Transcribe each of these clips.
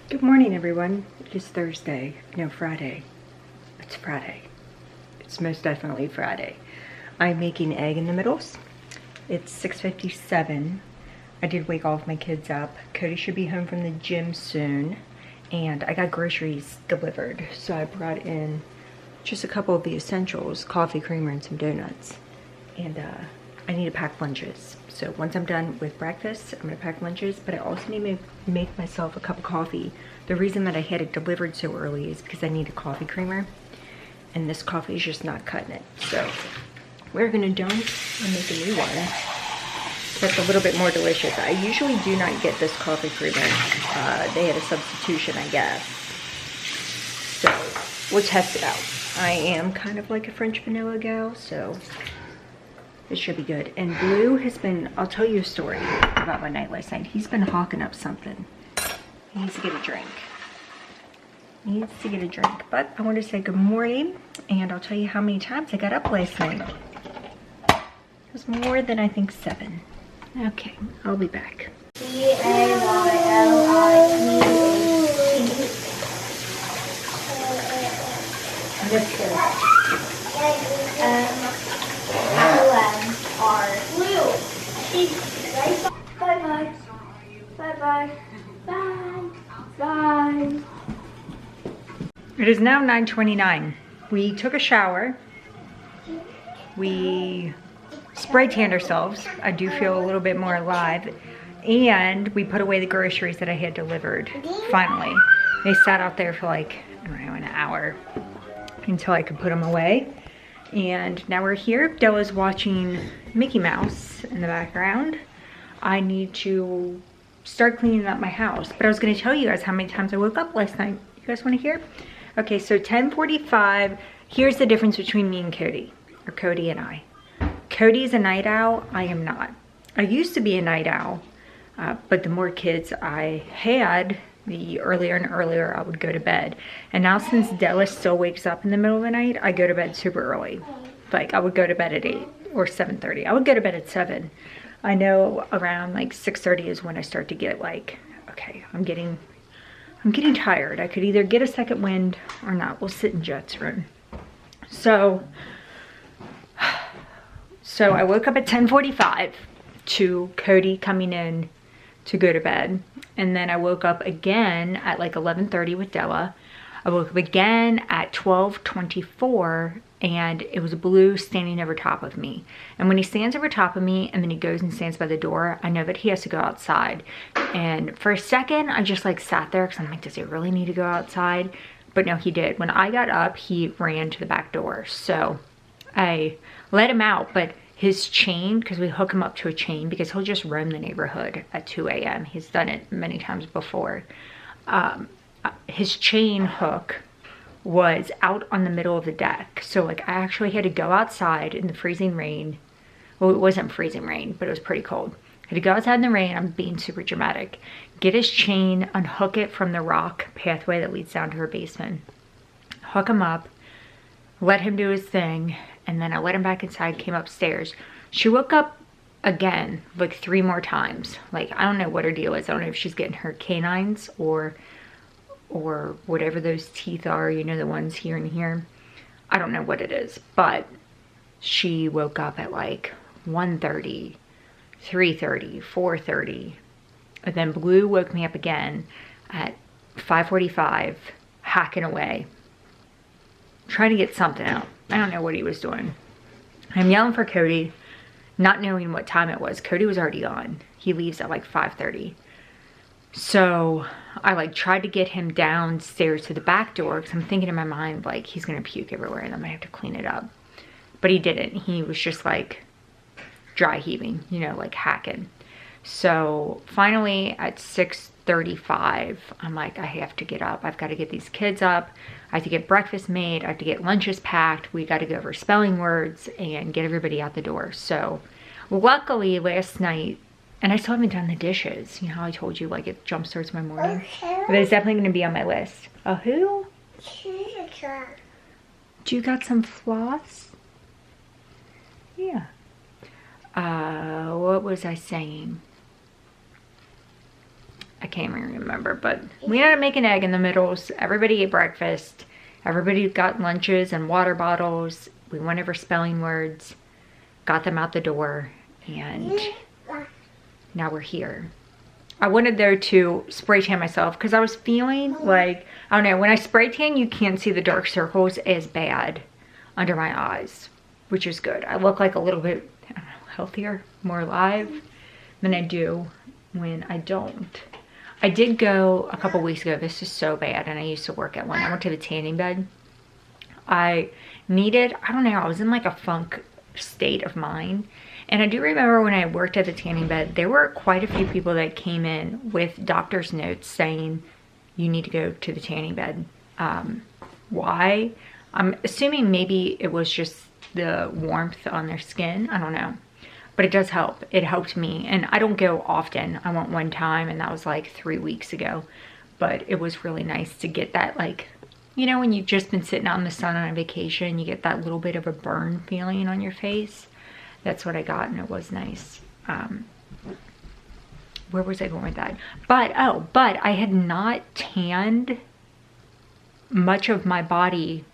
Good morning, everyone. It is Thursday. No, Friday. It's Friday. It's most definitely Friday. I'm making egg in the middles. It's 6:57. I did wake all of my kids up. Cody should be home from the gym soon. And I got groceries delivered. So I brought in just a couple of the essentials, coffee, creamer, and some donuts. And I need to pack lunches. So once I'm done with breakfast, I'm gonna pack lunches, but I also need to make myself a cup of coffee. The reason that I had it delivered so early is because I need a coffee creamer, and this coffee is just not cutting it. So we're gonna dump and make a new one that's a little bit more delicious. I usually do not get this coffee creamer. They had a substitution, I guess. So we'll test it out. I am kind of like a French vanilla gal, so it should be good. And Blue has been, I'll tell you a story about my night last night. He's been hawking up something. He needs to get a drink. He needs to get a drink. But I want to say good morning, and I'll tell you how many times I got up last night. It was more than I think 7. Okay, I'll be back. Bye-bye. Bye-bye. Bye. Bye. It is now 9:29. We took a shower. We spray tanned ourselves. I do feel a little bit more alive. And we put away the groceries that I had delivered, finally. They sat out there for like, I don't know, an hour until I could put them away. And now we're here. Della's watching Mickey Mouse in the background. I need to start cleaning up my house. But I was gonna tell you guys how many times I woke up last night. You guys wanna hear? Okay, so 10:45. Here's the difference between me and Cody, or Cody and I. Cody's a night owl, I am not. I used to be a night owl, but the more kids I had, the earlier and earlier I would go to bed. And now since Della still wakes up in the middle of the night, I go to bed super early. Like I would go to bed at 8 or 7:30. I would go to bed at 7. I know around like 6:30 is when I start to get like, okay, I'm getting tired. I could either get a second wind or not. We'll sit in Jet's room. So I woke up at 10:45 to Cody coming in to go to bed. And then I woke up again at like 11:30 with Della. I woke up again at 12:24 and it was Blue standing over top of me. And when he stands over top of me and then he goes and stands by the door, I know that he has to go outside. And for a second, I just like sat there because I'm like, does he really need to go outside? But no, he did. When I got up, he ran to the back door. So I let him out, but his chain, because we hook him up to a chain because he'll just roam the neighborhood at 2 a.m. He's done it many times before. His chain hook was out on the middle of the deck. So like I actually had to go outside in the freezing rain. Well, it wasn't freezing rain, but it was pretty cold. I had to go outside in the rain, I'm being super dramatic, get his chain, unhook it from the rock pathway that leads down to her basement, hook him up, let him do his thing, and then I let him back inside, came upstairs. She woke up again, like 3 more times. Like, I don't know what her deal is. I don't know if she's getting her canines or whatever those teeth are, you know, the ones here and here. I don't know what it is, but she woke up at like 1:30, 3:30, 4:30. And then Blue woke me up again at 5:45, hacking away, trying to get something out. I don't know what he was doing. I'm yelling for Cody, not knowing what time it was. Cody was already gone. He leaves at like 5:30. So I like tried to get him downstairs to the back door because I'm thinking in my mind like he's gonna puke everywhere and I'm gonna have to clean it up. But he didn't. He was just like dry heaving, you know, like hacking. So finally at 6:35, I'm like, I have to get up. I've got to get these kids up. I have to get breakfast made. I have to get lunches packed. We got to go over spelling words and get everybody out the door. So luckily last night, and I still haven't done the dishes. You know how I told you like it jumpstarts my morning? But it's definitely going to be on my list. A who? Do you got some floss? Yeah. What was I saying? I can't even remember, but we had to make an egg in the middles. Everybody ate breakfast. Everybody got lunches and water bottles. We went over spelling words, got them out the door, and now we're here. I wanted though to spray tan myself because I was feeling like, I don't know, when I spray tan, you can't see the dark circles as bad under my eyes, which is good. I look like a little bit, I don't know, healthier, more alive than I do when I don't. I did go a couple weeks ago. This is so bad, and I used to work at one. I went to the tanning bed. I needed, I don't know, I was in like a funk state of mind. And I do remember when I worked at the tanning bed, there were quite a few people that came in with doctor's notes saying, you need to go to the tanning bed. Why? I'm assuming maybe it was just the warmth on their skin. I don't know. But it does help. It helped me. And I don't go often. I went one time, and that was like 3 weeks ago. But it was really nice to get that, like, you know, when you've just been sitting out in the sun on a vacation, you get that little bit of a burn feeling on your face. That's what I got, and it was nice. Where was I going with that? But I had not tanned much of my body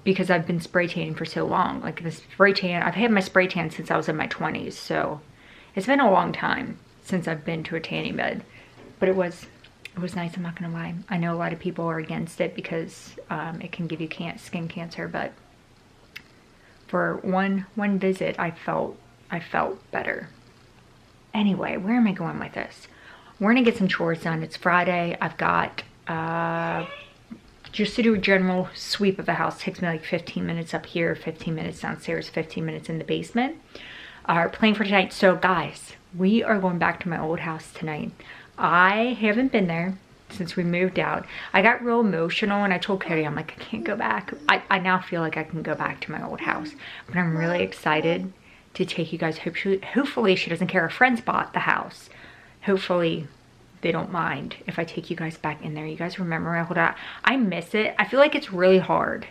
because I've been spray tanning for so long. Like the spray tan, I've had my spray tan since I was in my 20s, so it's been a long time since I've been to a tanning bed. But it was nice, I'm not gonna lie. I know a lot of people are against it because it can give you skin cancer, but for one visit, I felt better. Anyway, where am I going with this? We're gonna get some chores done. It's Friday. I've got just to do a general sweep of the house. Takes me like 15 minutes up here, 15 minutes downstairs, 15 minutes in the basement. Our plan for tonight. So guys, we are going back to my old house tonight. I haven't been there since we moved out. I got real emotional and I told Cody, I'm like, I can't go back. I now feel like I can go back to my old house, but I'm really excited to take you guys. Hopefully she doesn't care. Her friends bought the house. Hopefully they don't mind if I take you guys back in there. You guys remember my old house? I miss it. I feel like it's really hard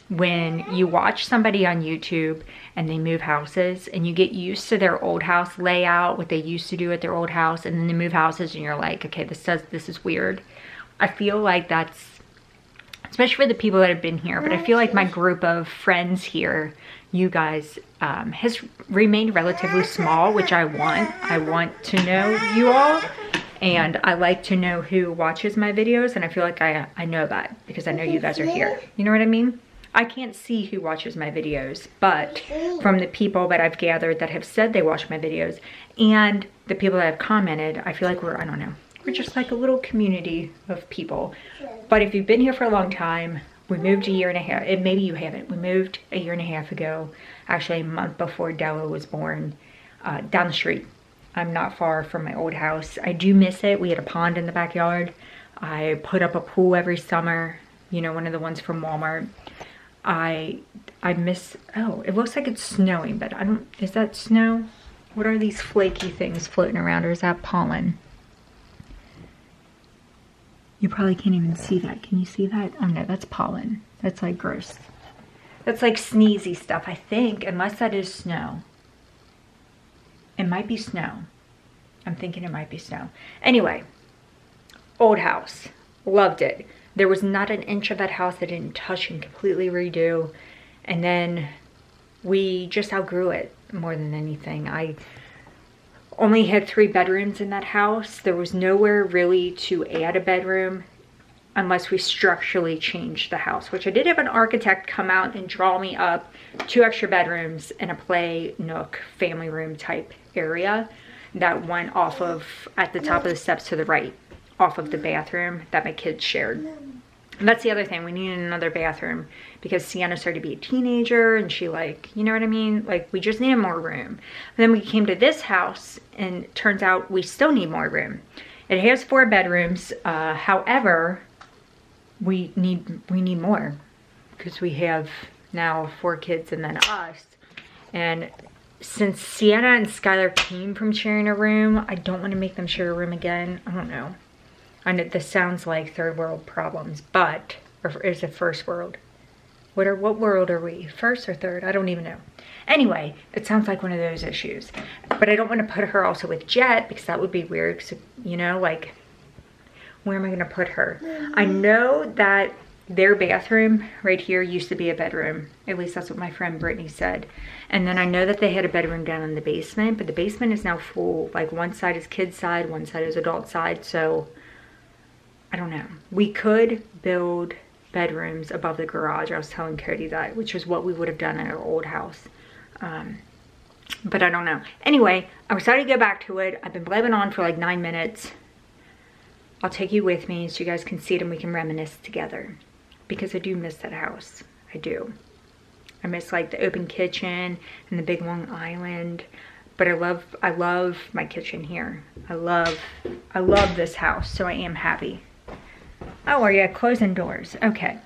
when you watch somebody on YouTube and they move houses and you get used to their old house layout, what they used to do at their old house, and then they move houses and you're like, okay, this is weird. I feel like that's, especially for the people that have been here, but I feel like my group of friends here, you guys, has remained relatively small, which I want. I want to know you all, and I like to know who watches my videos, and I feel like I know that because I know you guys are here. You know what I mean? I can't see who watches my videos, but from the people that I've gathered that have said they watch my videos and the people that have commented, I feel like I don't know, we're just like a little community of people. But if you've been here for a long time, we moved a year and a half, and maybe you haven't, we moved a year and a half ago, actually a month before Della was born, down the street. I'm not far from my old house. I do miss it. We had a pond in the backyard. I put up a pool every summer, you know, one of the ones from Walmart. I miss, oh, it looks like it's snowing, but I don't, is that snow? What are these flaky things floating around, or is that pollen? You probably can't even see that. Can you see that? Oh no, that's pollen. That's like gross. That's like sneezy stuff, I think, unless that is snow. It might be snow. I'm thinking it might be snow. Anyway, old house, loved it. There was not an inch of that house I didn't touch and completely redo. And then we just outgrew it more than anything. I only had 3 bedrooms in that house. There was nowhere really to add a bedroom unless we structurally changed the house, which I did have an architect come out and draw me up 2 extra bedrooms and a play nook family room type area that went off of, at the top of the steps to the right, off of the bathroom that my kids shared. And that's the other thing, we needed another bathroom because Sienna started to be a teenager and she, like, you know what I mean? Like, we just needed more room. And then we came to this house and it turns out we still need more room. It has 4 bedrooms, however, we need more because we have now 4 kids and then us. And since Sienna and Skylar came from sharing a room, I don't want to make them share a room again. I don't know. I know this sounds like third world problems, but, or is it first world? What world are we? First or third? I don't even know. Anyway, it sounds like one of those issues. But I don't want to put her also with Jet because that would be weird. Cause, you know, like, where am I going to put her? I know that their bathroom right here used to be a bedroom. At least that's what my friend Brittany said. And then I know that they had a bedroom down in the basement, but the basement is now full. Like one side is kids side, one side is adult side. So I don't know. We could build bedrooms above the garage. I was telling Cody that, which is what we would have done in our old house. But I don't know. Anyway, I'm excited to go back to it. I've been blabbing on for like 9 minutes. I'll take you with me so you guys can see it and we can reminisce together. Because I do miss that house. I do. I miss like the open kitchen and the big long island. But I love my kitchen here. I love this house, so I am happy. Oh, are you closing doors? Okay.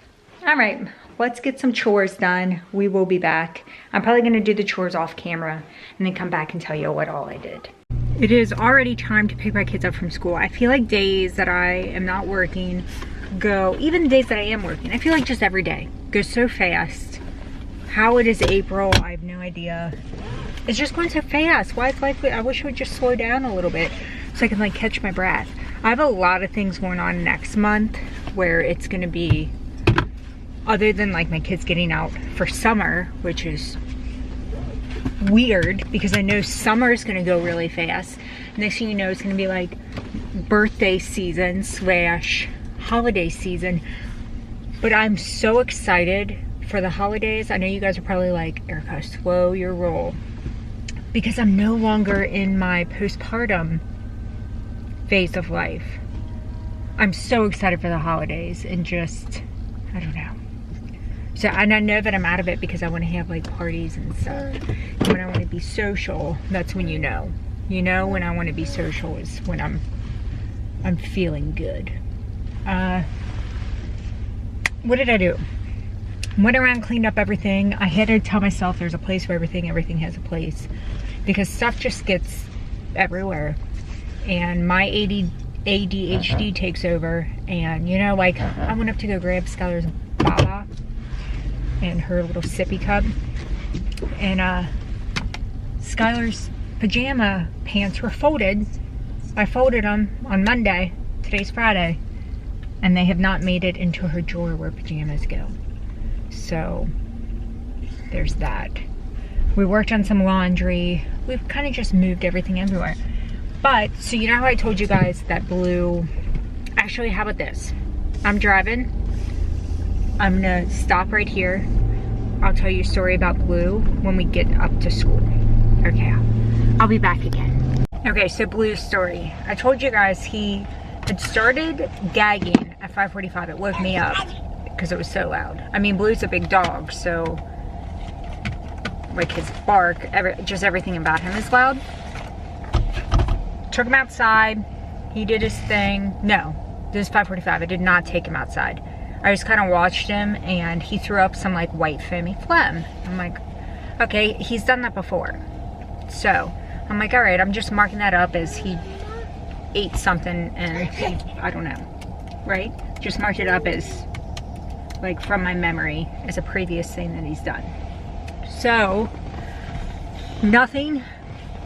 All right, let's get some chores done. We will be back. I'm probably gonna do the chores off camera and then come back and tell you what all I did. It is already time to pick my kids up from school. I feel like days that I am not working go, even the days that I am working, I feel like just every day goes so fast. How it is April, I have no idea. It's just going so fast. Why is life, I wish it would just slow down a little bit so I can like catch my breath. I have a lot of things going on next month where it's gonna be, other than like my kids getting out for summer, which is weird because I know summer is gonna go really fast. Next thing you know, it's gonna be like birthday season / holiday season. But I'm so excited for the holidays. I know you guys are probably like, Erica, slow your roll, because I'm no longer in my postpartum phase of life. I'm so excited for the holidays and just, I don't know. So, and I know that I'm out of it because I want to have like parties and stuff. When I want to be social, that's when you know. You know when I want to be social is when I'm feeling good. What did I do? Went around, cleaned up everything. I had to tell myself there's a place for everything. Everything has a place. Because stuff just gets everywhere. And my ADHD takes over. And, you know, like, I went up to go grab Skylar's Baba and her little sippy cup. And, Skylar's pajama pants were folded. I folded them on Monday. Today's Friday. And they have not made it into her drawer where pajamas go. So, there's that. We worked on some laundry. We've kind of just moved everything everywhere. But, so you know how I told you guys that Blue... Actually, how about this? I'm driving. I'm gonna stop right here. I'll tell you a story about Blue when we get up to school. Okay, I'll be back again. Okay, so Blue's story. I told you guys he had started gagging at 5:45. It woke me up because it was so loud. I mean, Blue's a big dog, so like his bark, just everything about him is loud. Took him outside. He did his thing. No, this is 5:45. I did not take him outside. I just kind of watched him, and he threw up some like white foamy phlegm. I'm like, okay, he's done that before. So I'm like, all right, I'm just marking that up as he ate something and he, I don't know, right? Just marked it up as like from my memory as a previous thing that he's done. So nothing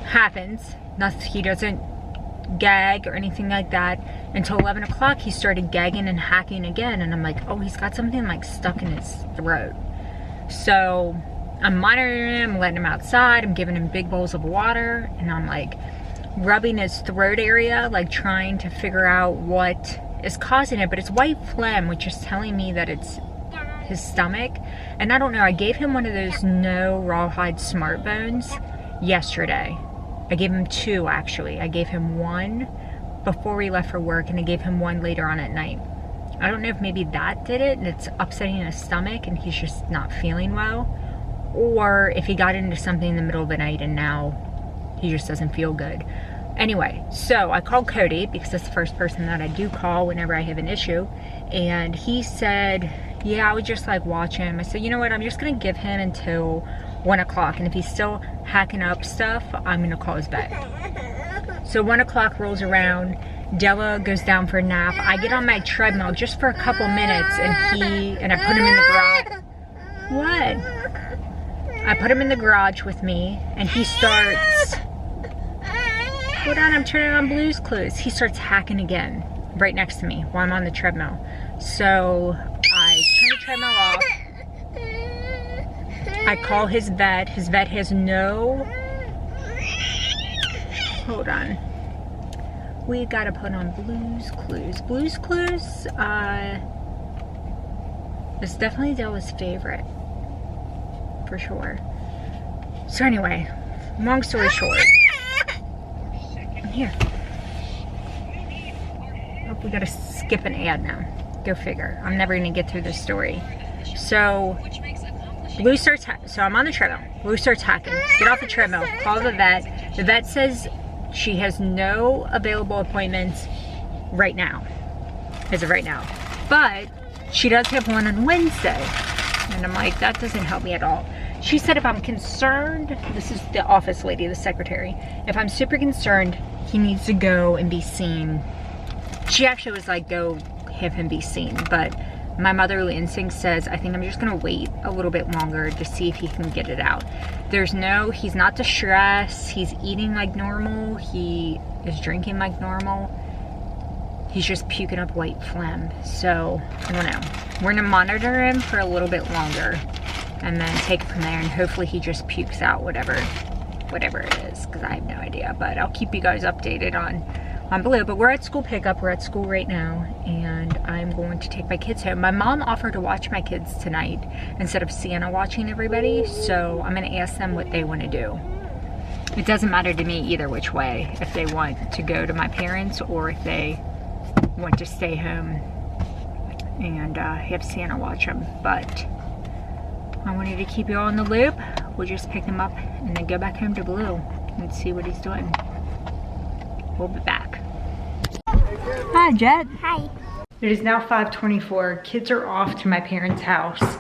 happens. He doesn't gag or anything like that until 11 o'clock. He started gagging and hacking again, and I'm like, oh, he's got something like stuck in his throat. So I'm monitoring him, letting him outside. I'm giving him big bowls of water, and I'm like rubbing his throat area, like trying to figure out what is causing it. But it's white phlegm, which is telling me that it's his stomach. And I don't know, I gave him one of those no rawhide smart bones yesterday. I gave him 2 actually. I gave him 1 before we left for work, and I gave him 1 later on at night. I don't know if maybe that did it and it's upsetting his stomach and he's just not feeling well, or if he got into something in the middle of the night and now he just doesn't feel good. Anyway, so I called Cody because that's the first person that I do call whenever I have an issue, and he said, yeah, I would just like watch him. I said, you know what, I'm just gonna give him until 1 o'clock, and if he's still hacking up stuff, I'm gonna call his vet. So 1 o'clock rolls around, Della goes down for a nap. I get on my treadmill just for a couple minutes, and I put him in the garage. What? I put him in the garage with me, and he starts... Hold on, I'm turning on Blue's Clues. He starts hacking again, right next to me, while I'm on the treadmill. So, I turn the treadmill off. I call his vet. His vet has no... Hold on. We gotta put on Blue's Clues. Blue's Clues, it's definitely Della's favorite, for sure. So anyway, long story short, I'm here. Oh, we gotta skip an ad now. Go figure. I'm never gonna get through this story. So, Blue starts, so I'm on the treadmill. Blue starts hacking. Get off the treadmill, call the vet. The vet says she has no available appointments right now, as of right now. But she does have one on Wednesday. And I'm like, that doesn't help me at all. She said if I'm concerned, this is the office lady, the secretary, if I'm super concerned, he needs to go and be seen. She actually was like, go have him be seen. But my motherly instinct says, I think I'm just gonna wait a little bit longer to see if he can get it out. He's not distressed, he's eating like normal, he is drinking like normal. He's just puking up white phlegm. So, I don't know. We're gonna monitor him for a little bit longer and then take it from there, and hopefully he just pukes out whatever it is, because I have no idea. But I'll keep you guys updated on Blue. But we're at school pickup. We're at school right now, and I'm going to take my kids home. My mom offered to watch my kids tonight instead of Sienna watching everybody, so I'm gonna ask them what they want to do. It doesn't matter to me either which way, if they want to go to my parents or if they want to stay home and have Sienna watch them. But I wanted to keep you all in the loop. We'll just pick him up and then go back home to Blue and see what he's doing. We'll be back. Hi, Jet. Hi. It is now 5:24. Kids are off to my parents' house.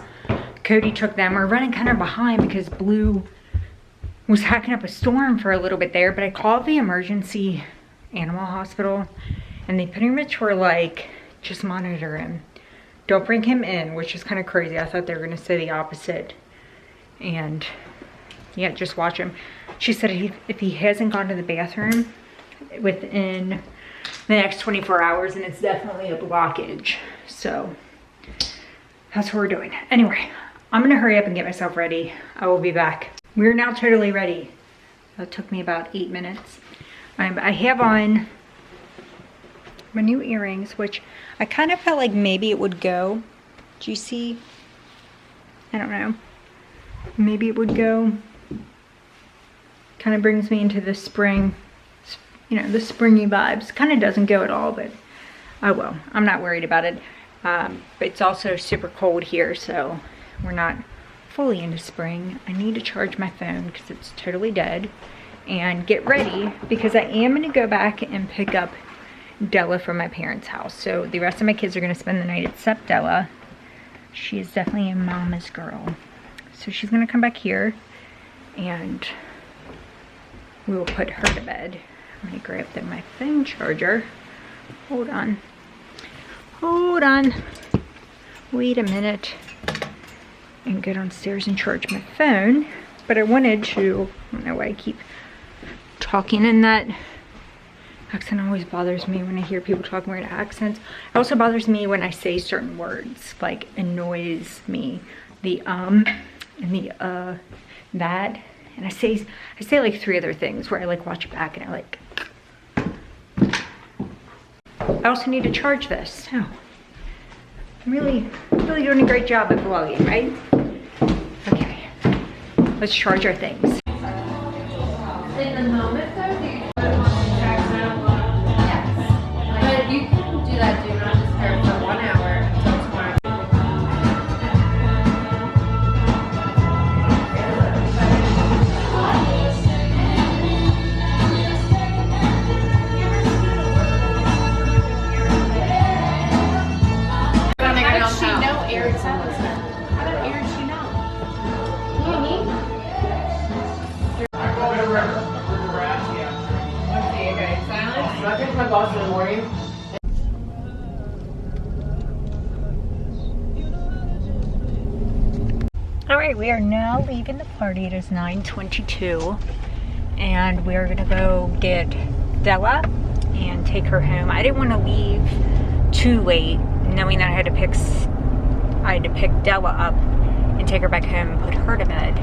Cody took them. We're running kind of behind because Blue was hacking up a storm for a little bit there, but I called the emergency animal hospital and they pretty much were like, just monitor him. Don't bring him in, which is kind of crazy. I thought they were gonna say the opposite. And yeah, just watch him. She said if he hasn't gone to the bathroom within the next 24 hours, and it's definitely a blockage. So that's what we're doing. Anyway, I'm gonna hurry up and get myself ready. I will be back. We're now totally ready. That took me about 8 minutes. I have on my new earrings, which I kind of felt like maybe it would go. Do you see? I don't know. Maybe it would go. Kind of brings me into the spring, you know, the springy vibes. Kind of doesn't go at all, but oh well. I'm not worried about it. But it's also super cold here, so we're not fully into spring. I need to charge my phone because it's totally dead and get ready because I am going to go back and pick up Della from my parents' house. So the rest of my kids are going to spend the night except Della. She is definitely a mama's girl. So she's going to come back here and we will put her to bed. I'm going to grab my phone charger. Hold on. Hold on. Wait a minute. And go downstairs and charge my phone. But I wanted to, I don't know why I keep talking in that accent. Always bothers me when I hear people talking weird accents. It also bothers me when I say certain words, like annoys me. The and the that. And I say like 3 other things where I like watch it back and I like. I also need to charge this. So I'm really doing a great job at vlogging, right? Okay, let's charge our things. In the moment though, do you yes. But you can do that do not disturb for 1 hour until tomorrow. How does she know Eric's house? How did Eric she know? You know what I mean? Alright, we are now leaving the party. It is 9:22 and we're gonna go get Della and take her home. I didn't want to leave too late, knowing that I had to pick Della up and take her back home and put her to bed,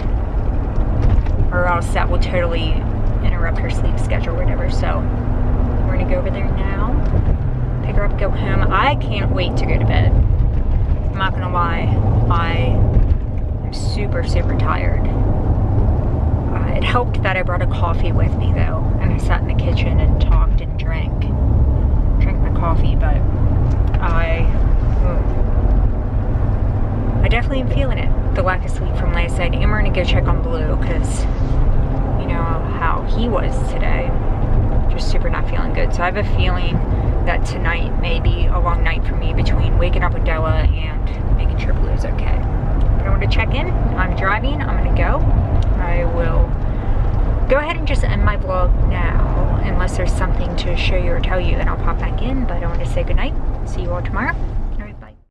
or else that will totally interrupt her sleep schedule or whatever. So we're gonna go over there now, pick her up, go home. I can't wait to go to bed. I'm not gonna lie, I'm super tired. It helped that I brought a coffee with me though, and I sat in the kitchen and talked and drank my coffee, but I definitely am feeling it, the lack of sleep from last night. And we're gonna go check on Blue, because you know how he was today, just super not feeling good. So I have a feeling that tonight may be a long night for me, between waking up with Della and making sure Blue's okay. But I want to check in. I'm driving, I'm gonna go. I will go ahead and just end my vlog now, unless there's something to show you or tell you, then I'll pop back in. But I want to say goodnight, see you all tomorrow.